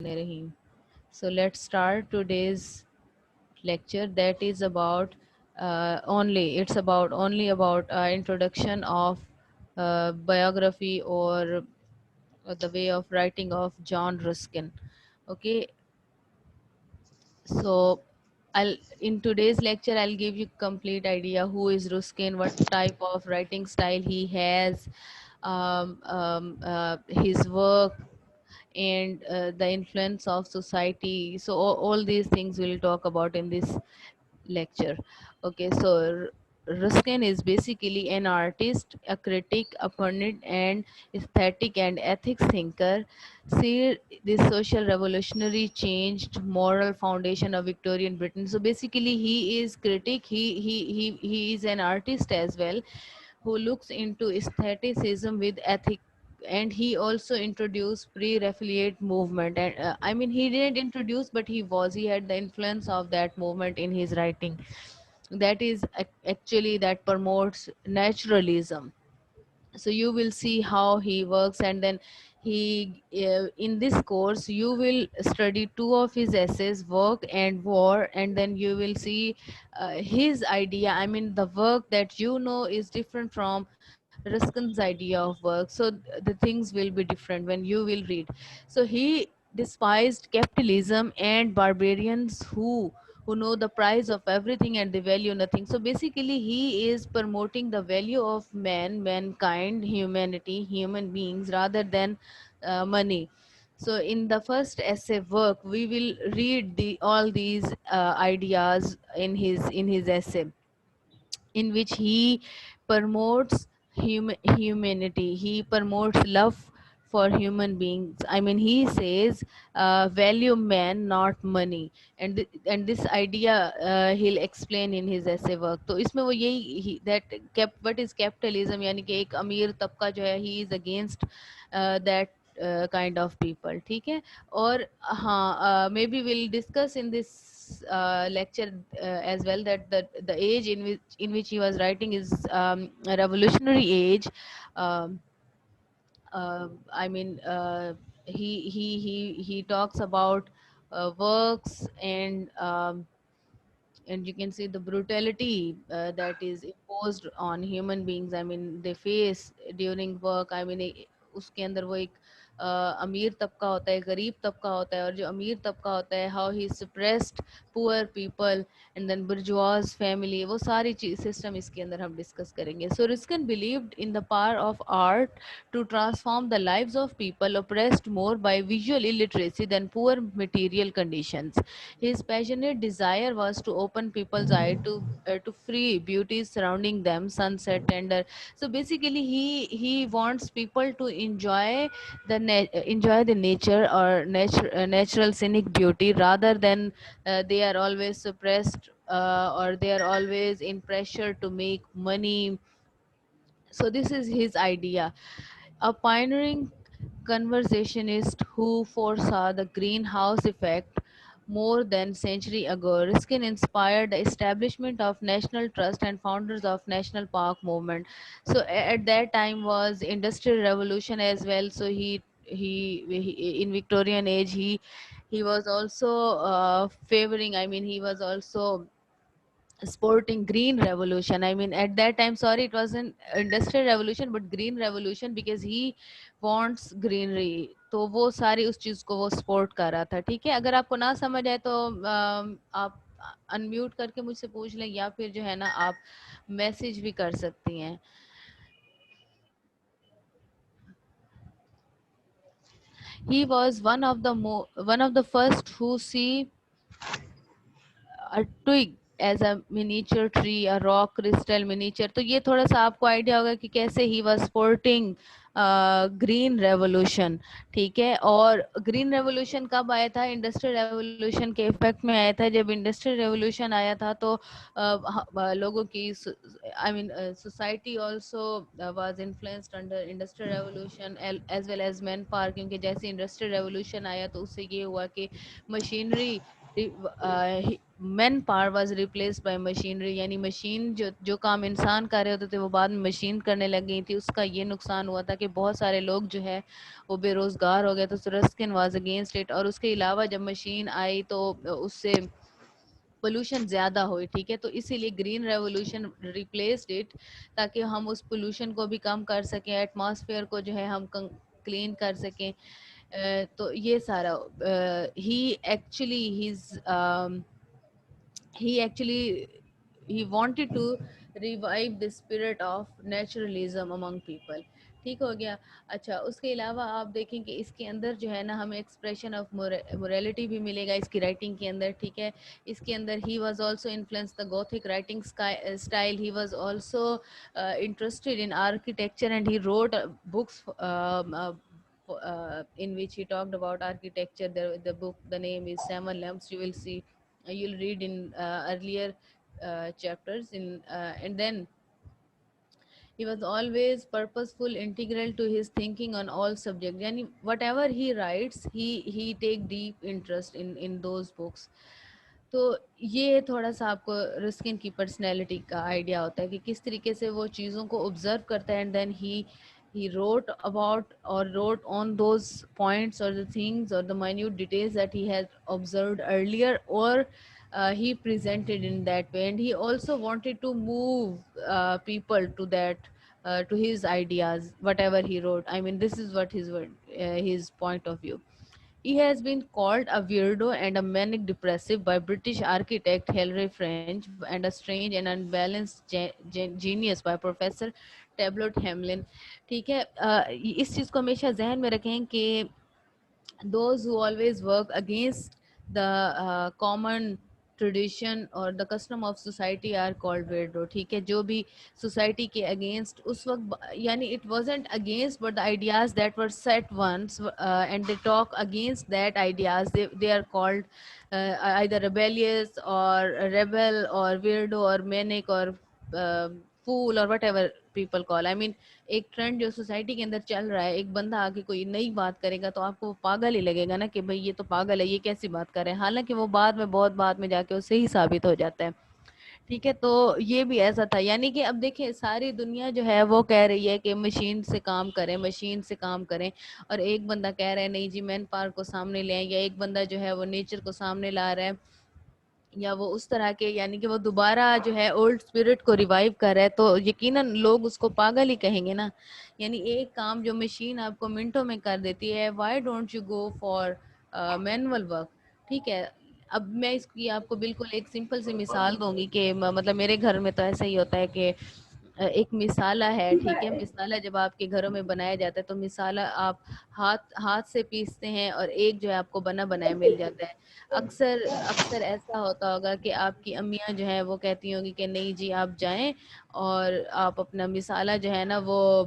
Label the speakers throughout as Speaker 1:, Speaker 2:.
Speaker 1: Rahim. So let's start today's lecture that is about only about introduction of biography or the way of writing of John Ruskin. Okay, so I'll in today's lecture I'll give you complete idea who is Ruskin, what type of writing style he has, his work, and the influence of society. So all these things we'll talk about in this lecture. Okay, so Ruskin is basically an artist, a critic, a pundit, and aesthetic and ethics thinker. See, this social revolutionary changed moral foundation of Victorian Britain. So basically, he is critic. He is an artist as well, who looks into aestheticism with ethic, and he also introduced pre-Raphaelite movement. And I mean, he didn't introduce, but he had the influence of that movement in his writing. That is actually that promotes naturalism. So you will see how he works, and then he in this course you will study two of his essays, Work and War, and then you will see his idea. I mean, the work that you know is different from Ruskin's idea of work, so the things will be different when you will read. So he despised capitalism and barbarians who know the price of everything and they value nothing. So basically, he is promoting the value of man, mankind, humanity, human beings, rather than money. So in the first essay, Work, we will read all these ideas in his essay, in which he promotes humanity. He promotes love for human beings. I mean, he says, value man, not money. And this idea he'll explain in his essay Work. तो इसमें वो यही that what is capitalism, यानी कि एक अमीर तबका जो है, he is against that kind of people. ठीक है. और हाँ, maybe we'll discuss in this lecture as well that the age in which he was writing is a revolutionary age. um, I mean, he talks about works, and you can see the brutality that is imposed on human beings. I mean, they face during work. I mean, उसके अंदर वो एक अमीर तबका होता है, गरीब तबका होता है, और जो अमीर तबका होता है, how he suppressed poor people, and then bourgeois family, वो सारी चीज सिस्टम इसके अंदर हम डिस्कस करेंगे. So Ruskin believed in the power of art to transform the lives of people oppressed more by visual illiteracy than poor material conditions. His passionate desire was to open people's eye to free beauties surrounding them, sunset, tender. So basically, he wants people to enjoy the nature or natural scenic beauty, rather than they are always suppressed, or they are always in pressure to make money. So this is his idea. A pioneering conversationist who foresaw the greenhouse effect more than century ago, Riskin inspired the establishment of National Trust and founders of National Park movement. So at that time was Industrial Revolution as well. So he in Victorian age, he was also favoring. I mean, he was also sporting green revolution. I mean, at that time, sorry, it wasn't industrial revolution but green revolution, because he wants greenery. तो वो सारी उस चीज को वो support कर रहा था. ठीक है, अगर आपको ना समझ आए तो आप अनम्यूट करके मुझसे पूछ लें, या फिर जो है ना, आप मैसेज भी कर सकती हैं. He was one of the first who see a twig as a miniature tree, a rock crystal miniature. तो ये थोड़ा सा आपको आइडिया होगा कि कैसे ही was sporting ग्रीन रेवोल्यूशन. ठीक है, और ग्रीन रेवोल्यूशन कब आया था? इंडस्ट्रियल रेवोल्यूशन के इफेक्ट में आया था. जब इंडस्ट्रियल रेवोल्यूशन आया था तो लोगों की, I mean, society also was influenced under industrial revolution as well as man power. क्योंकि जैसे इंडस्ट्रियल रेवोल्यूशन आया तो उससे ये हुआ कि machinery man power was replaced by machinery, यानी मशीन जो काम इंसान कर रहे होते थे वो बाद में मशीन करने लग गई थी। उसका ये नुकसान हुआ था कि बहुत सारे लोग जो है वो बेरोजगार हो गए। तो रस्किन वाज अगेंस्ट इट। और उसके अलावा जब मशीन आई तो उससे पोल्यूशन ज़्यादा हुई, ठीक है। तो इसीलिए ग्रीन रेवोल्यूशन रिप्लेस्ड इट, ताकि हम उस पोल्यूशन को भी कम कर सकें, एटमॉस्फेयर को जो है हम क्लीन कर सकें। तो ये सारा ही actually he actually he wanted to revive the spirit of naturalism among people। ठीक हो गया। अच्छा, उसके अलावा आप देखें कि इसके अंदर जो है ना हमें एक्सप्रेशन ऑफ मोरालिटी भी मिलेगा इसकी राइटिंग के अंदर, ठीक है। इसके अंदर he was also influence the Gothic writing style. He was also interested in architecture and he wrote books in which he talked about architecture. The book, the name is Seven Lamps. You will see, you'll read in earlier chapters in and then he was always purposeful, integral to his thinking on all subjects, yani whatever he writes, he take deep interest in those books। तो ये थोड़ा सा आपको Ruskin की personality का idea होता है कि किस तरीके से वो चीज़ों को ऑब्जर्व करता है and then he wrote about or wrote on those points or the things or the minute details that he had observed earlier, or he presented in that way, and he also wanted to move people to that to his ideas whatever he wrote. I mean, this is what his point of view. He has been called a weirdo and a manic depressive by British architect Hilary French, and a strange and unbalanced genius by Professor Tablet Hamlin। ठीक है। इस चीज़ को हमेशा जहन में रखें कि those who always work against the common tradition और the custom of society are called weirdo. ठीक है, जो भी सोसाइटी के अगेंस्ट उस वक्त, यानी it wasn't against but the ideas that were set once and they talk against that ideas, they are called either rebellious or rebel or weirdo or manic or fool और whatever people call. I mean, एक trend जो society के अंदर चल रहा है, एक बंदा आके कोई नई बात करेगा तो आपको वो पागल ही लगेगा ना कि भाई ये तो पागल है, ये कैसी बात कर रहे हैं, हालांकि वो बाद में बहुत बाद में जाके उससे ही साबित हो जाता है। ठीक है, तो ये भी ऐसा था। यानी कि अब देखिए सारी दुनिया जो है वो कह रही है कि मशीन से काम करें, मशीन से काम करें, और एक बंदा कह रहा है नहीं जी मैन पावर को सामने ले आए, या एक बंदा जो है वो नेचर को सामने ला रहा है, या वो उस तरह के, यानी कि वो दोबारा जो है ओल्ड स्पिरिट को रिवाइव कर रहा है, तो यकीनन लोग उसको पागल ही कहेंगे ना। यानी एक काम जो मशीन आपको मिनटों में कर देती है, why don't you go for manual work. ठीक है, अब मैं इसकी आपको बिल्कुल एक सिंपल सी मिसाल दूंगी कि मतलब मेरे घर में तो ऐसा ही होता है कि एक मिसाला है, ठीक है। मिसाला जब आपके घरों में बनाया जाता है तो मिसाला आप हाथ हाथ से पीसते हैं और एक जो है आपको बना बनाया मिल जाता है। अक्सर अक्सर ऐसा होता होगा कि आपकी अम्मियाँ जो हैं वो कहती होंगी कि नहीं जी आप जाएं और आप अपना मिसाला जो है ना वो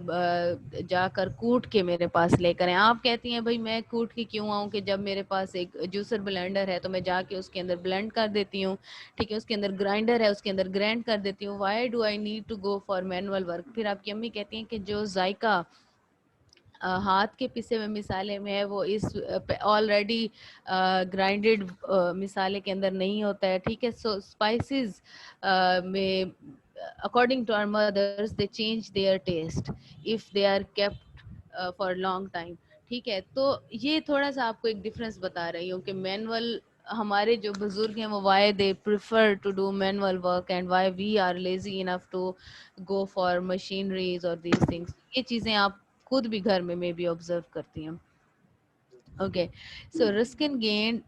Speaker 1: जाकर कूट के मेरे पास लेकर आएं। आप कहती हैं भाई मैं कूट के क्यों आऊं, कि जब मेरे पास एक जूसर ब्लेंडर है तो मैं जाके उसके अंदर ब्लेंड कर देती हूँ। ठीक है, उसके अंदर ग्राइंडर है उसके अंदर ग्राइंड कर देती हूँ। Why do I need to go for manual work. फिर आपकी अम्मी कहती हैं कि जो जायका हाथ के पिसे हुए मिसाले में है वो इस ऑलरेडी ग्राइंडेड मिसाले के अंदर नहीं होता है। ठीक है, सो स्पाइसेस में according to our mothers they change their taste if they are kept for long time. ठीक है, तो ये थोड़ा सा आपको एक डिफरेंस बता रही हूँ कि मैनुअल, हमारे जो बुजुर्ग हैं वो why they prefer to do manual work and why we are lazy enough to go for machineries और दीज थिंग्स। ये चीज़ें आप खुद भी घर में मे बी ऑब्जर्व करती हैं। Okay, so Ruskin gained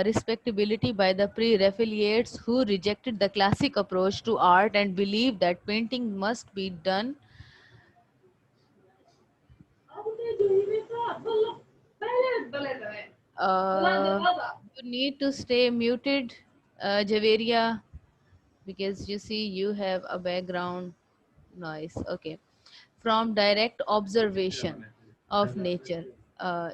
Speaker 1: respectability by the pre-Raphaelites who rejected the classic approach to art and believed that painting must be done. You need to stay muted, Javeria, because you see you have a background noise. Okay, from direct observation of nature.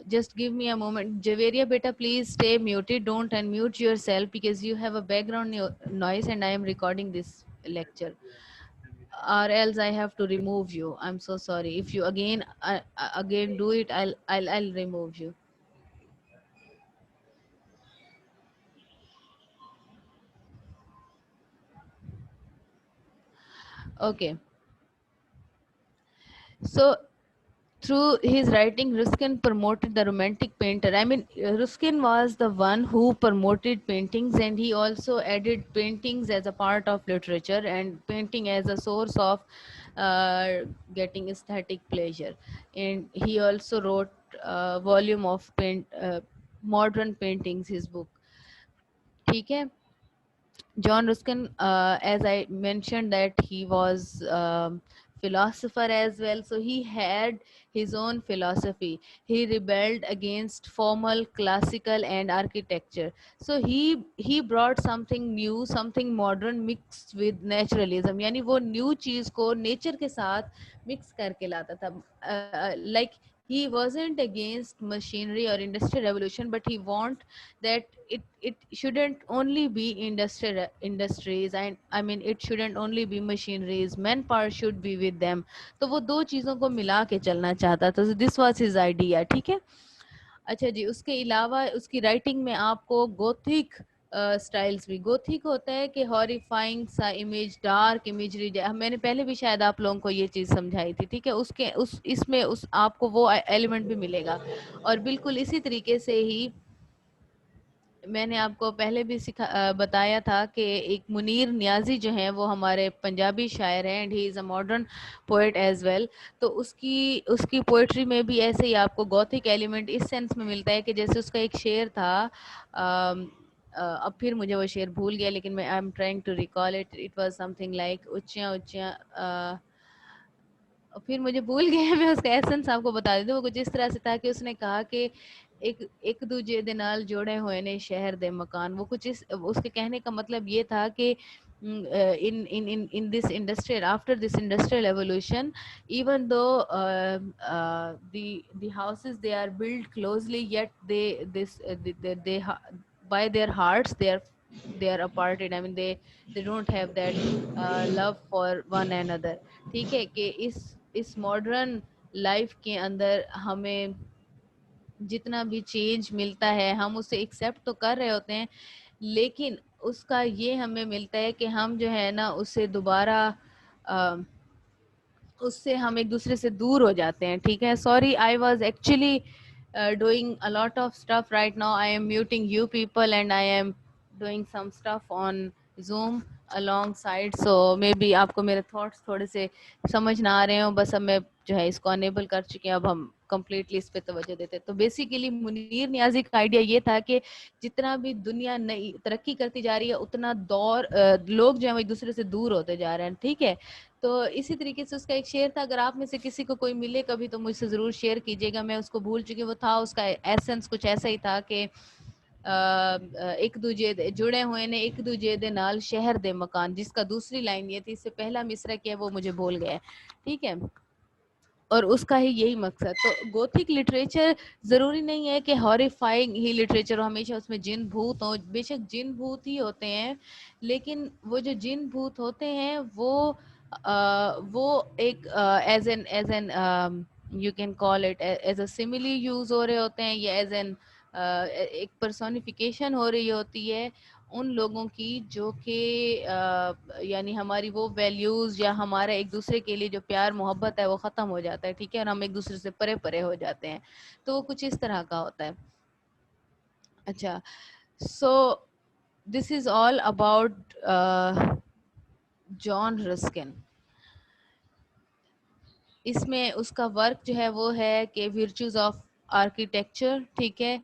Speaker 1: Just give me a moment. Javeria beta, please stay muted. Don't unmute yourself because you have a background noise and I am recording this lecture. Or else I have to remove you. I'm so sorry. If you again do it, I'll remove you. Okay, so through his writing, Ruskin promoted the romantic painter. I mean, Ruskin was the one who promoted paintings, and he also added paintings as a part of literature and painting as a source of uh, getting aesthetic pleasure. And he also wrote a volume of modern paintings, his book. ठीक है. John Ruskin, as I mentioned, that he was philosopher as well. So he had his own philosophy. He rebelled against formal, classical, and architecture. So he brought something new, something modern mixed with naturalism. यानी वो new चीज को nature के साथ mix करके लाता था. Like he wasn't against machinery or industrial revolution, but he want that it shouldn't only be industrial industries, and I mean it shouldn't only be machineries, manpower should be with them. तो वो दो चीज़ों को मिला के चलना चाहता था. This was his idea. ठीक है. अच्छा जी, उसके अलावा उसकी राइटिंग में आपको गोथिक स्टाइल्स भी. गोथिक होता है कि हॉरिफाइंग सा इमेज, डार्क इमेजरी. मैंने पहले भी शायद आप लोगों को ये चीज़ समझाई थी. ठीक है. उसके उस इसमें उस आपको वो एलिमेंट भी मिलेगा. और बिल्कुल इसी तरीके से ही मैंने आपको पहले भी बताया था कि एक मुनीर नियाज़ी जो हैं वो हमारे पंजाबी शायर हैं, and he is a modern poet as well. तो उसकी उसकी पोएट्री में भी ऐसे ही आपको गॉथिक एलिमेंट इस सेंस में मिलता है कि जैसे उसका एक शेर था. अब फिर मुझे वो शेर भूल गया, लेकिन मैं I am trying to recall it. It was something like ऊंचियां ऊंचियां. फिर मुझे भूल गया. मैं उसका एसेंस आपको बता देती हूँ. वो कुछ इस तरह से था कि उसने कहा कि एक एक दूजे दे नाल जोड़े हुए ने शहर दे मकान. वो कुछ इस उसके कहने का मतलब ये था कि in this industrial, after this industrial evolution, even though the houses they are built closely, yet by their hearts they are aparted. I mean they don't have that love for one another. ठीक है. कि इस modern life के अंदर हमें जितना भी change मिलता है हम उसे एक्सेप्ट तो कर रहे होते हैं, लेकिन उसका ये हमें मिलता है कि हम जो है ना उससे दोबारा अ, उससे हम एक दूसरे से दूर हो जाते हैं. ठीक है. Sorry, I was actually doing a lot of stuff right now. I am muting you people and I am doing some stuff on Zoom alongside. So maybe आपको मेरे thoughts थोड़े से समझ ना आ रहे हो. बस अब मैं जो है इसको अनेबल कर चुके हैं. अब हम कम्प्लीटली इस पे तवज्जो देते हैं. तो बेसिकली मुनीर नियाजी का आइडिया ये था कि जितना भी दुनिया नई तरक्की करती जा रही है उतना लोग जो है वो एक दूसरे से दूर होते जा रहे हैं. ठीक है. तो इसी तरीके से उसका एक शेर था. अगर आप में से किसी को कोई मिले कभी तो मुझसे ज़रूर शेयर कीजिएगा. मैं उसको भूल चुकी. वो था उसका एसेंस कुछ ऐसा ही था कि एक दूजे जुड़े हुए ने एक दूजे दे नाल शहर दे मकान. जिसका दूसरी लाइन ये थी. इससे पहला मिसरा क्या है वो मुझे भूल गया. ठीक है. और उसका ही यही मकसद. तो गोथिक लिटरेचर ज़रूरी नहीं है कि हॉरिफाइंग ही लिटरेचर हो, हमेशा उसमें जिन भूत हो. बेशक जिन भूत ही होते हैं, लेकिन वो जो जिन भूत होते हैं वो एक as an you can call it as a simile use हो रहे होते हैं, या एज एन एक पर्सोनिफिकेशन हो रही होती है उन लोगों की जो कि यानी हमारी वो वैल्यूज़ या हमारा एक दूसरे के लिए जो प्यार मोहब्बत है वो ख़त्म हो जाता है. ठीक है. और हम एक दूसरे से परे परे हो जाते हैं. तो वो कुछ इस तरह का होता है. अच्छा. So this is all about John Ruskin. इसमें उसका वर्क जो है वो है कि virtues of architecture. ठीक है.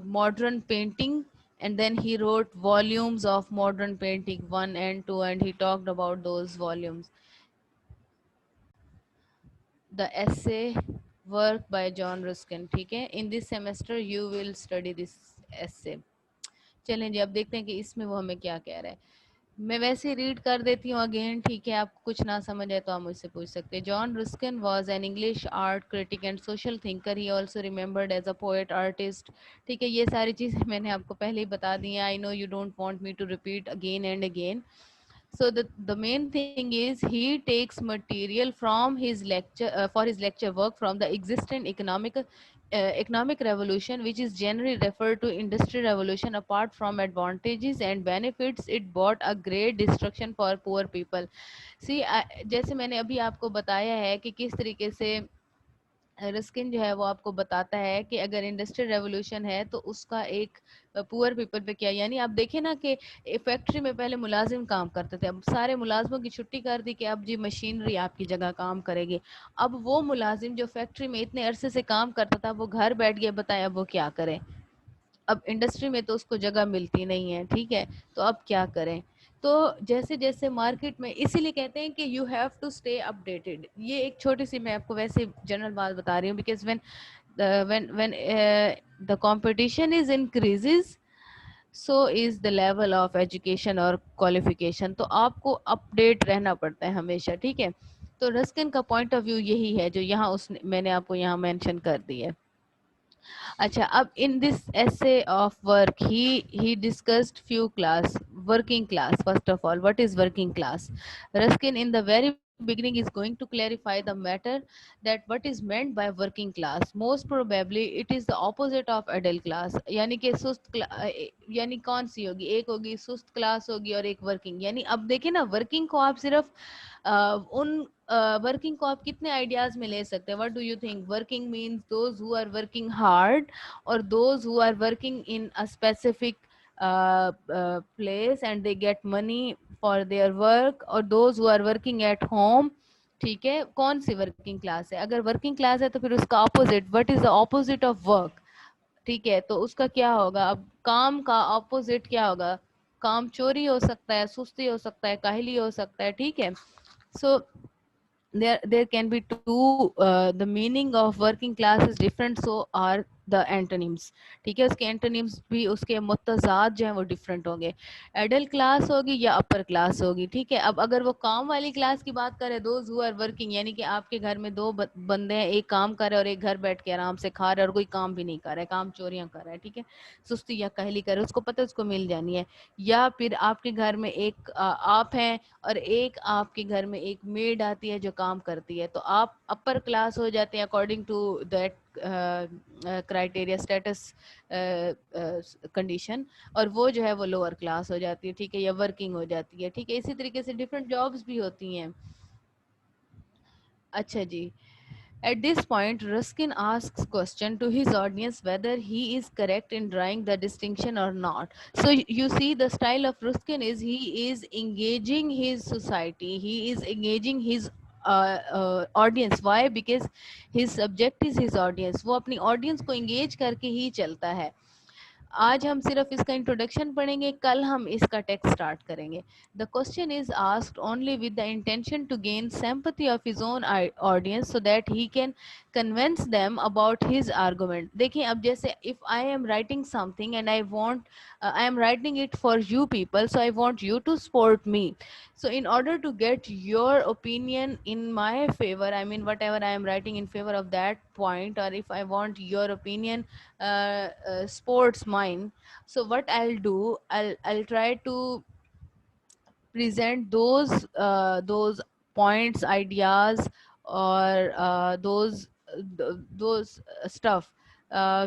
Speaker 1: Modern painting, and then he wrote volumes of modern painting 1 and 2, and he talked about those volumes. The essay work by John Ruskin. ठीक है. In this semester you will study this essay. चलें जी, अब देखते हैं कि इसमें वो हमें क्या कह रहा है. मैं वैसे रीड कर देती हूँ अगेन. ठीक है. आपको कुछ ना समझ आए तो आप मुझसे पूछ सकते हैं. John Ruskin was an English art critic and social thinker. He also remembered as a poet artist. ठीक है. ये सारी चीज़ें मैंने आपको पहले ही बता दी हैं. I know you don't want me to repeat again and again. So the main thing is he takes material from his lecture for his lecture work from the existing economic economic revolution, which is generally referred to industry revolution, apart from advantages and benefits, it brought a great destruction for poor people. See, जैसे मैंने अभी आपको बताया है कि किस तरीके से रस्किन जो है वो आपको बताता है कि अगर इंडस्ट्रियल रेवोल्यूशन है तो उसका एक पुअर पीपल पे क्या, यानी आप देखें ना कि फैक्ट्री में पहले मुलाजिम काम करते थे, अब सारे मुलाजमों की छुट्टी कर दी कि अब जी मशीनरी आपकी जगह काम करेगी। अब वो मुलाजिम जो फैक्ट्री में इतने अरसे से काम करता था वो घर बैठ गया, बताए अब वो क्या करे। अब इंडस्ट्री में तो उसको जगह मिलती नहीं है, ठीक है, तो अब क्या करें। तो जैसे जैसे मार्केट में, इसीलिए कहते हैं कि you have to stay updated. ये एक छोटी सी मैं आपको वैसे जनरल बात बता रही हूँ, because when the competition is increases, so is the level of education और qualification, तो आपको अपडेट रहना पड़ता है हमेशा, ठीक है। तो रस्किन का पॉइंट ऑफ व्यू यही है जो यहाँ उसने मैंने आपको यहाँ मेंशन कर दी है। अच्छा, अब in this essay of work, he discussed few class, working class. First of all, what is working class? Ruskin in the very beginning is going to clarify the matter that what is meant by working class. Most probably it is the opposite of adult class. यानी कि यानी कौन सी होगी, एक होगी सुस्त class होगी और एक वर्किंग। यानी अब देखिए ना, वर्किंग को आप सिर्फ उन वर्किंग को आप कितने आइडियाज में ले सकते हैं। What do you think? Working means those who are working hard, और those who are working in a specific place and they get money for their work, और those who are working at home। ठीक है, कौन सी working class है? अगर working class है तो फिर उसका opposite, what is the opposite of work? ठीक है, तो उसका क्या होगा? अब काम का ऑपोजिट क्या होगा? काम चोरी हो सकता है, सुस्ती हो सकता है, काहली हो सकता है, ठीक है। So there can be two, the meaning of working class is different, so are the antonyms। ठीक है, उसके एंटोनिम्स भी, उसके मुतजाद जो है वो डिफरेंट होंगे। एडल्ट क्लास होगी या अपर क्लास होगी, ठीक है। अब अगर वो काम वाली क्लास की बात करें, दोज हु आर वर्किंग, यानी कि आपके घर में दो बंदे हैं, एक काम कर रहे हैं और एक घर बैठ के आराम से खा रहे हैं और कोई काम भी नहीं कर रहा है, काम चोरियां कर रहा है, ठीक है, सुस्ती या कहली कर रहे, उसको पता है उसको मिल जानी है। या फिर आपके घर में एक आप हैं और एक आपके घर में एक मेड आती है जो काम करती है, तो आप अपर क्लास हो जाते हैं according to that criteria, status condition, और वो जो है वो लोअर क्लास हो जाती है, ठीक है, या वर्किंग हो जाती है, ठीक है। इसी तरीके से डिफरेंट जॉब्स भी होती हैं। अच्छा जी, at this point, Ruskin asks question to his audience whether he is correct in drawing the distinction or not. So you see, the style of Ruskin is he is engaging his society, he is engaging his audience. Why? Because his subject is his audience. वो अपनी audience को engage करके ही चलता है। आज हम सिर्फ इसका इंट्रोडक्शन पढ़ेंगे, कल हम इसका टेक्स्ट स्टार्ट करेंगे। The question is asked only with the intention to gain sympathy of his own audience so that he can convince them about his argument. देखिए, अब जैसे if I am writing something and I want, I am writing it for you people, so I want you to support me. So in order to get your opinion in my favor, I mean whatever I am writing in favor of that point, or if I want your opinion sports mine, so what I'll do, I'll try to present those points, ideas, or those stuff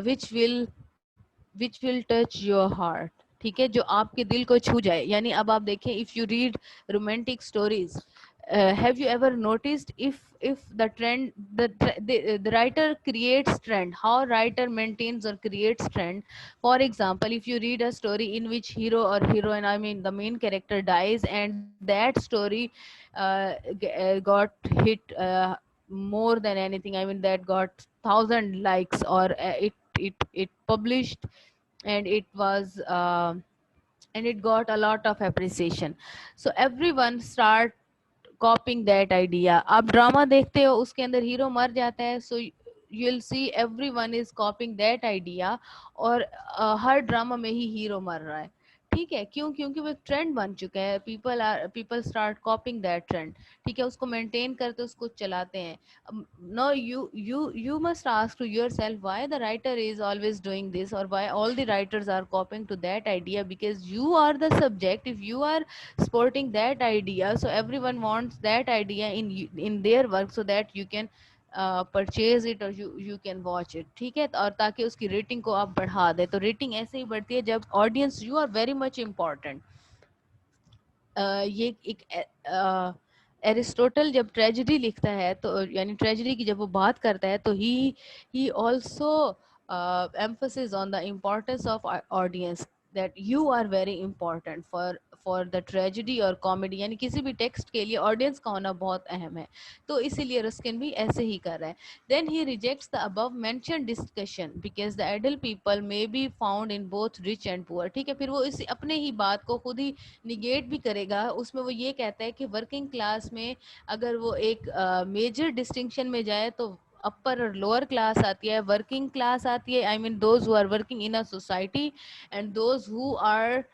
Speaker 1: which will touch your heart, ठीक है, जो आपके दिल को छू जाए। यानी अब आप देखें, if you read romantic stories, have you ever noticed if the trend, the writer creates trend, how writer maintains or creates trend? For example, if you read a story in which hero or heroine, I mean the main character dies, and that story got hit more than anything, I mean that got 1,000 likes, or it published, and it was and it got a lot of appreciation, so everyone start कॉपिंग that idea. आप drama देखते हो, उसके अंदर hero मर जाता है, so you will see everyone is कॉपिंग that idea, और हर drama में ही हीरो मर रहा है, ठीक है। क्यों? क्योंकि वो एक ट्रेंड बन चुका है, people start copying that trend, ठीक है, उसको मेंटेन करते, उसको चलाते हैं। No, you must ask to yourself why the writer is always doing this, or why all the writers are copying to that idea, because you are the subject. If you are sporting that idea, so everyone wants that idea in their work, so that you can purchase it और you can watch it, ठीक है, और ताकि उसकी rating को आप बढ़ा दें। तो रेटिंग ऐसे ही बढ़ती है जब audience, you are very much important. ये एक एरिस्टोटल जब ट्रेजेडी लिखता है, तो यानी ट्रेजेडी की जब वो बात करता है, तो he also emphasis on the importance of audience, that you are very important for the tragedy और comedy, यानी किसी भी टेक्स्ट के लिए ऑडियंस का होना बहुत अहम है। तो इसीलिए रस्किन भी ऐसे ही कर रहा है। Then he rejects the above mentioned discussion because the adult people may be found in both rich and poor, ठीक है, फिर वो इस अपने ही बात को खुद ही निगेट भी करेगा। उसमें वो ये कहता है कि वर्किंग क्लास में अगर वो एक मेजर डिस्टिंक्शन में जाए तो अपर और लोअर क्लास आती है, वर्किंग क्लास आती है, I mean those who are working in a society and those who are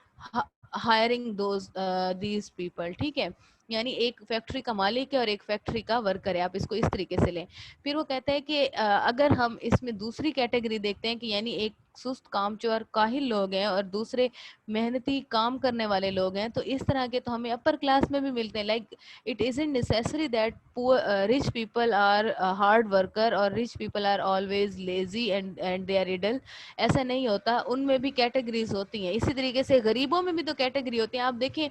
Speaker 1: hiring those these people, ठीक है। यानी एक फैक्ट्री का मालिक है और एक फैक्ट्री का वर्कर है, आप इसको इस तरीके से लें। फिर वो कहते हैं कि अगर हम इसमें दूसरी कैटेगरी देखते हैं कि यानी एक सुस्त कामचोर काहिल लोग हैं और दूसरे मेहनती काम करने वाले लोग हैं, तो इस तरह के तो हमें अपर क्लास में भी मिलते हैं। Like it isn't necessary that poor rich people are hard worker और rich people are always lazy and they are idle. ऐसा नहीं होता, उनमें भी कैटेगरीज होती हैं। इसी तरीके से गरीबों में भी तो कैटेगरी होती है। आप देखें,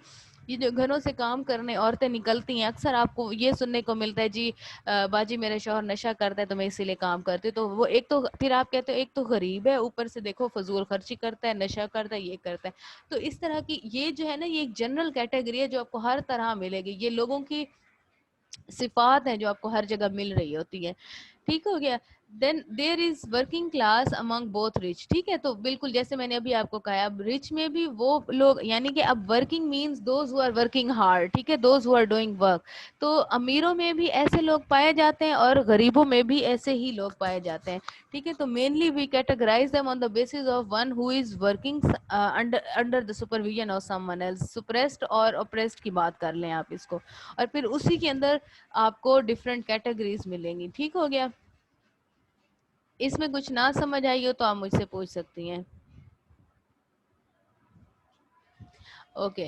Speaker 1: ये जो घरों से काम करने औरतें निकलती हैं, अक्सर आपको ये सुनने को मिलता है, जी बाजी मेरा शौहर नशा करता है तो मैं इसीलिए काम करती हूँ। तो वो एक तो फिर आप कहते हो एक तो गरीब है, ऊपर से देखो फजूल खर्ची करता है, नशा करता है, ये करता है। तो इस तरह की ये जो है ना, ये एक जनरल कैटेगरी है जो आपको हर तरह मिलेगी। ये लोगों की सिफात है जो आपको हर जगह मिल रही होती है, ठीक हो गया। Then there is working class among both rich, ठीक है। तो बिल्कुल जैसे मैंने अभी आपको कहा, अब रिच में भी वो लोग, यानी कि अब working means those who are working hard, ठीक है, those who are doing work. तो अमीरों में भी ऐसे लोग पाए जाते हैं और गरीबों में भी ऐसे ही लोग पाए जाते हैं, ठीक है। तो mainly we categorize them on the basis of one who is working under under the supervision of someone else. Suppressed और ऑप्रेस्ड की बात कर लें आप इसको, और फिर उसी के अंदर आपको डिफरेंट कैटेगरीज मिलेंगी, ठीक हो गया। इसमें कुछ ना समझ आई हो तो आप मुझसे पूछ सकती हैं। ओके,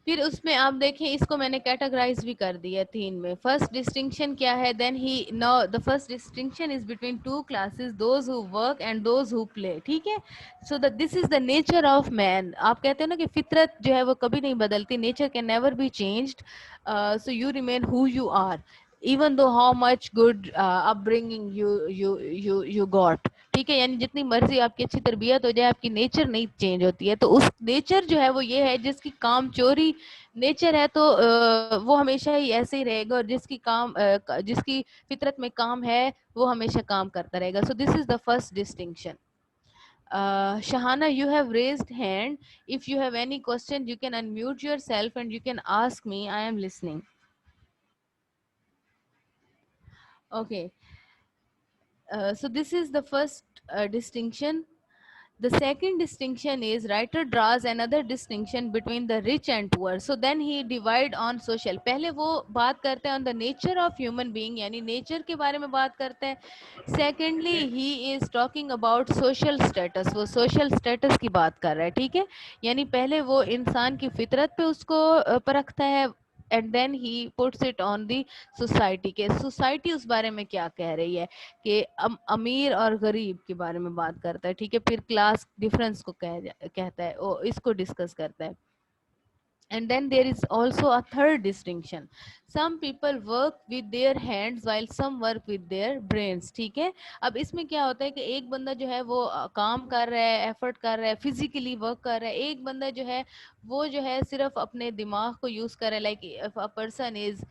Speaker 1: फिर उसमें आप देखें, इसको मैंने कैटेगराइज भी कर दिया तीन में। फर्स्ट डिस्टिंक्शन क्या है, then he know the first distinction is between two classes, those who work and those who play, ठीक है। So that this is the nature of man. आप कहते हो ना कि फितरत जो है वो कभी नहीं बदलती, nature can never be changed, so you remain who you are even though how much good upbringing you got, ठीक है। यानी जितनी मर्जी आपकी अच्छी तरबियत हो जाए, आपकी नेचर नहीं चेंज होती है। तो उस नेचर जो है वो ये है, जिसकी काम चोरी नेचर है तो वो हमेशा ही ऐसे ही रहेगा, और जिसकी जिसकी फितरत में काम है वो हमेशा काम करता रहेगा। So this is the first distinction. Shahana, you have raised hand. If you have any question, you can unmute yourself and you can ask me. I am listening. Okay. So this is the first distinction. The second distinction is writer draws another distinction between the rich and poor. So then he divide on social. पहले वो बात करते हैं on the nature of human being, यानी nature के बारे में बात करते हैं. Secondly, he is talking about social status. वो social status की बात कर रहा है, ठीक है। यानी पहले वो इंसान की फितरत पे उसको परखता है, and then he puts it on the society के, सोसाइटी उस बारे में क्या कह रही है, कि अमीर और गरीब के बारे में बात करता है, ठीक है। फिर क्लास डिफरेंस को कहता है, वो इसको डिस्कस करता है। And then there is also a third distinction. Some people work with their hands while some work with their brains, ठीक है। अब इसमें क्या होता है कि एक बंदा जो है वो काम कर रहा है, एफर्ट कर रहा है, फिजिकली वर्क कर रहा है। एक बंदा जो है वो जो है सिर्फ अपने दिमाग को यूज कर रहा है। Like if a person is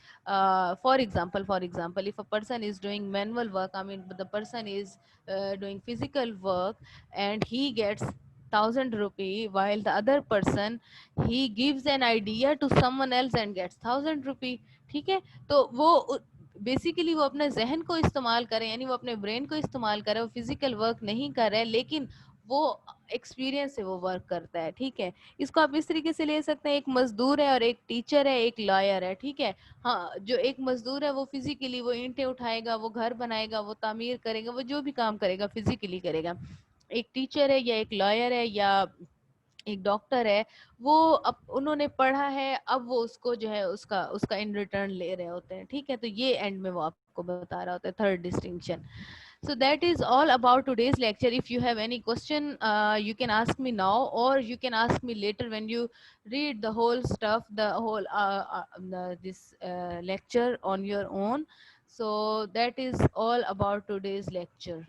Speaker 1: for example if a person is doing manual work, I mean the person is doing physical work and he gets 1,000 rupee, while the other person he gives an idea to someone else and gets 1,000 rupee, ठीक है। तो वो basically वो अपने जहन को इस्तेमाल करे, यानी वो अपने ब्रेन को इस्तेमाल करे, वो फिजिकल वर्क नहीं कर रहा है, लेकिन वो एक्सपीरियंस से वो वर्क करता है, ठीक है। इसको आप इस तरीके से ले सकते हैं, एक मजदूर है और एक टीचर है, एक लॉयर है, ठीक है। हाँ, जो एक मजदूर है वो फिजिकली वो ईंटें उठाएगा, वो घर बनाएगा, वो तामीर करेगा, वो जो भी काम करेगा फिजिकली करेगा। एक टीचर है या एक लॉयर है या एक डॉक्टर है, वो अब उन्होंने पढ़ा है, अब वो उसको जो है उसका उसका इन रिटर्न ले रहे होते हैं, ठीक है। तो ये एंड में वो आपको आपको बता रहा होता है, third distinction. So that is all about today's lecture. If you have any question, you can ask me now, or you can ask me later when you read the whole stuff, the whole this lecture on your own. So that is all about today's lecture.